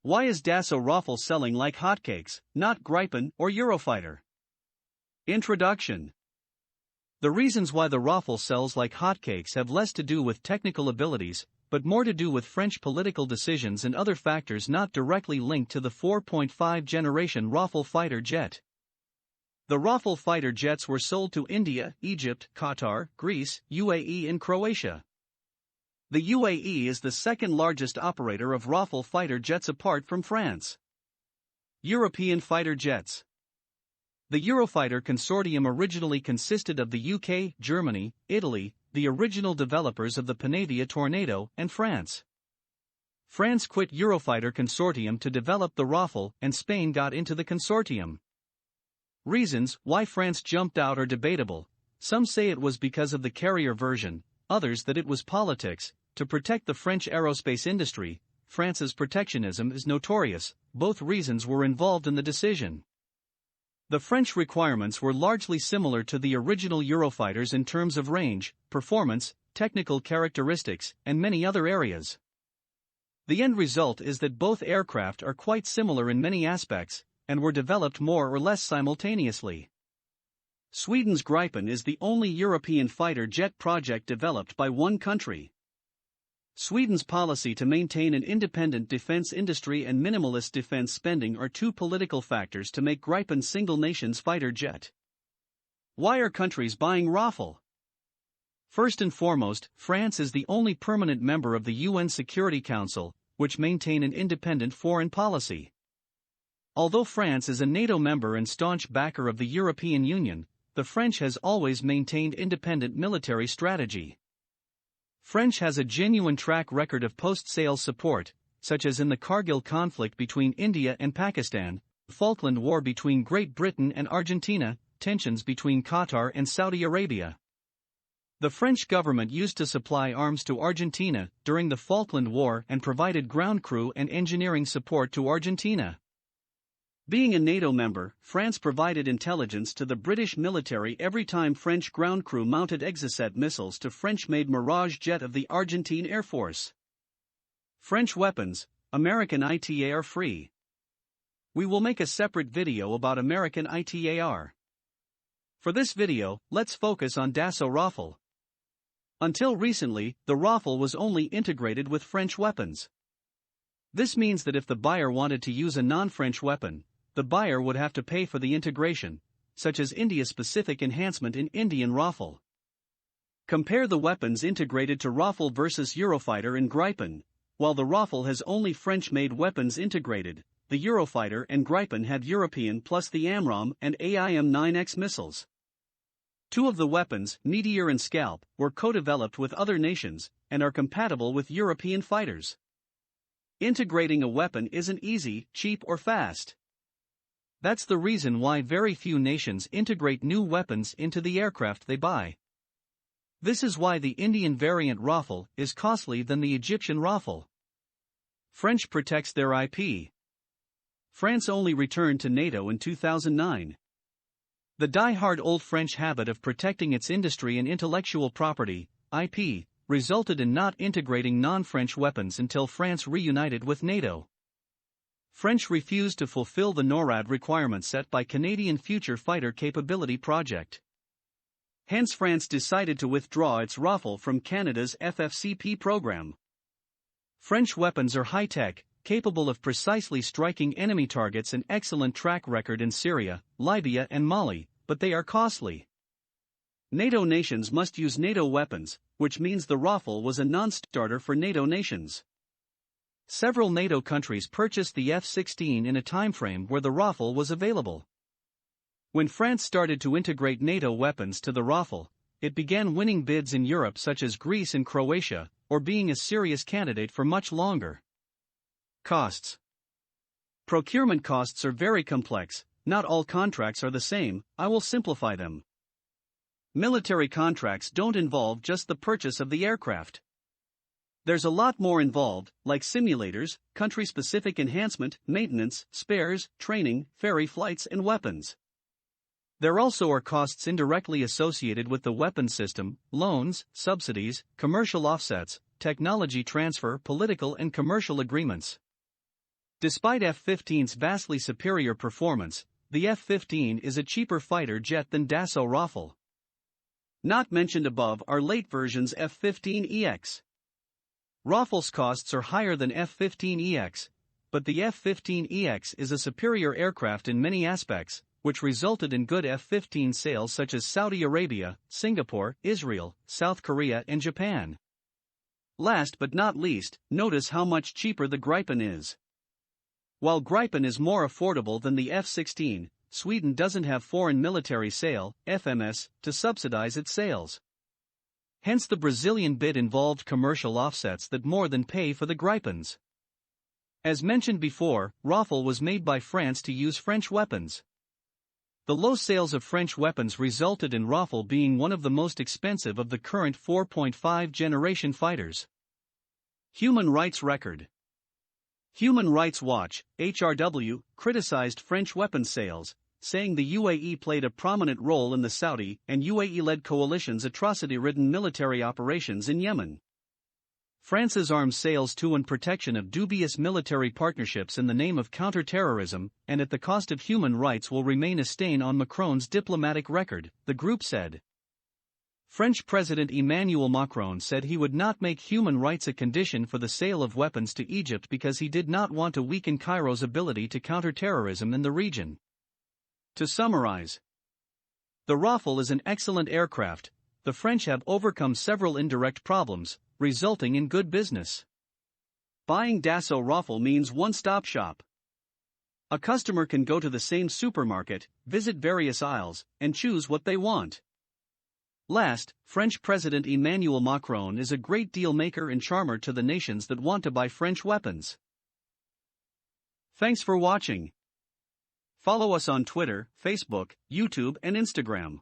Why is Dassault Rafale selling like hotcakes, not Gripen or Eurofighter? Introduction. The reasons why the Rafale sells like hotcakes have less to do with technical abilities, but more to do with French political decisions and other factors not directly linked to the 4.5 generation Rafale fighter jet. The Rafale fighter jets were sold to India, Egypt, Qatar, Greece, UAE and Croatia. The UAE is the second largest operator of Rafale fighter jets apart from France. European fighter jets. The Eurofighter consortium originally consisted of the UK, Germany, Italy, the original developers of the Panavia Tornado, and France. France quit Eurofighter consortium to develop the Rafale, and Spain got into the consortium. Reasons why France jumped out are debatable. Some say it was because of the carrier version, others that it was politics. To protect the French aerospace industry. France's protectionism is notorious. Both reasons were involved in the decision. The French requirements were largely similar to the original Eurofighters in terms of range, performance, technical characteristics, and many other areas. The end result is that both aircraft are quite similar in many aspects, and were developed more or less simultaneously. Sweden's Gripen is the only European fighter jet project developed by one country. Sweden's policy to maintain an independent defense industry and minimalist defense spending are two political factors to make Gripen single nation's fighter jet. Why are countries buying Rafale? First and foremost, France is the only permanent member of the UN Security Council, which maintain an independent foreign policy. Although France is a NATO member and staunch backer of the European Union, the French has always maintained independent military strategy. French has a genuine track record of post-sales support, such as in the Kargil conflict between India and Pakistan, the Falkland War between Great Britain and Argentina, tensions between Qatar and Saudi Arabia. The French government used to supply arms to Argentina during the Falkland War and provided ground crew and engineering support to Argentina. Being a NATO member, France provided intelligence to the British military every time French ground crew mounted Exocet missiles to French-made Mirage jet of the Argentine Air Force. French weapons, American ITAR free. We will make a separate video about American ITAR. For this video, let's focus on Dassault Rafale. Until recently, the Rafale was only integrated with French weapons. This means that if the buyer wanted to use a non-French weapon, the buyer would have to pay for the integration, such as India-specific enhancement in Indian Rafale. Compare the weapons integrated to Rafale versus Eurofighter and Gripen. While the Rafale has only French-made weapons integrated, the Eurofighter and Gripen have European plus the AMRAAM and AIM-9X missiles. Two of the weapons, Meteor and Scalp, were co-developed with other nations, and are compatible with European fighters. Integrating a weapon isn't easy, cheap or fast. That's the reason why very few nations integrate new weapons into the aircraft they buy. This is why the Indian variant Rafale is costly than the Egyptian Rafale. French protects their IP. France only returned to NATO in 2009. The die-hard old French habit of protecting its industry and intellectual property, IP, resulted in not integrating non-French weapons until France reunited with NATO. French refused to fulfill the NORAD requirements set by Canadian Future Fighter Capability Project. Hence France decided to withdraw its Rafale from Canada's FFCP program. French weapons are high-tech, capable of precisely striking enemy targets and excellent track record in Syria, Libya and Mali, but they are costly. NATO nations must use NATO weapons, which means the Rafale was a non-starter for NATO nations. Several NATO countries purchased the F-16 in a timeframe where the Rafale was available. When France started to integrate NATO weapons to the Rafale, it began winning bids in Europe such as Greece and Croatia, or being a serious candidate for much longer. Costs. Procurement costs are very complex, not all contracts are the same, I will simplify them. Military contracts don't involve just the purchase of the aircraft. There's a lot more involved, like simulators, country-specific enhancement, maintenance, spares, training, ferry flights and weapons. There also are costs indirectly associated with the weapon system, loans, subsidies, commercial offsets, technology transfer, political and commercial agreements. Despite F-15's vastly superior performance, the F-15 is a cheaper fighter jet than Dassault Rafale. Not mentioned above are late versions F-15EX. Rafale's costs are higher than F-15EX, but the F-15EX is a superior aircraft in many aspects, which resulted in good F-15 sales such as Saudi Arabia, Singapore, Israel, South Korea and Japan. Last but not least, notice how much cheaper the Gripen is. While Gripen is more affordable than the F-16, Sweden doesn't have foreign military sale, FMS, to subsidize its sales. Hence the Brazilian bid involved commercial offsets that more than pay for the Gripens. As mentioned before, Rafale was made by France to use French weapons. The low sales of French weapons resulted in Rafale being one of the most expensive of the current 4.5 generation fighters. Human Rights Record. Human Rights Watch, HRW, criticized French weapons sales, saying the UAE played a prominent role in the Saudi and UAE-led coalition's atrocity-ridden military operations in Yemen. France's arms sales to and protection of dubious military partnerships in the name of counter-terrorism and at the cost of human rights will remain a stain on Macron's diplomatic record, the group said. French President Emmanuel Macron said he would not make human rights a condition for the sale of weapons to Egypt because he did not want to weaken Cairo's ability to counter terrorism in the region. To summarize, the Rafale is an excellent aircraft. The French have overcome several indirect problems, resulting in good business. Buying Dassault Rafale means one-stop shop. A customer can go to the same supermarket, visit various aisles, and choose what they want. Last, French President Emmanuel Macron is a great deal maker and charmer to the nations that want to buy French weapons. Thanks for watching. Follow us on Twitter, Facebook, YouTube, and Instagram.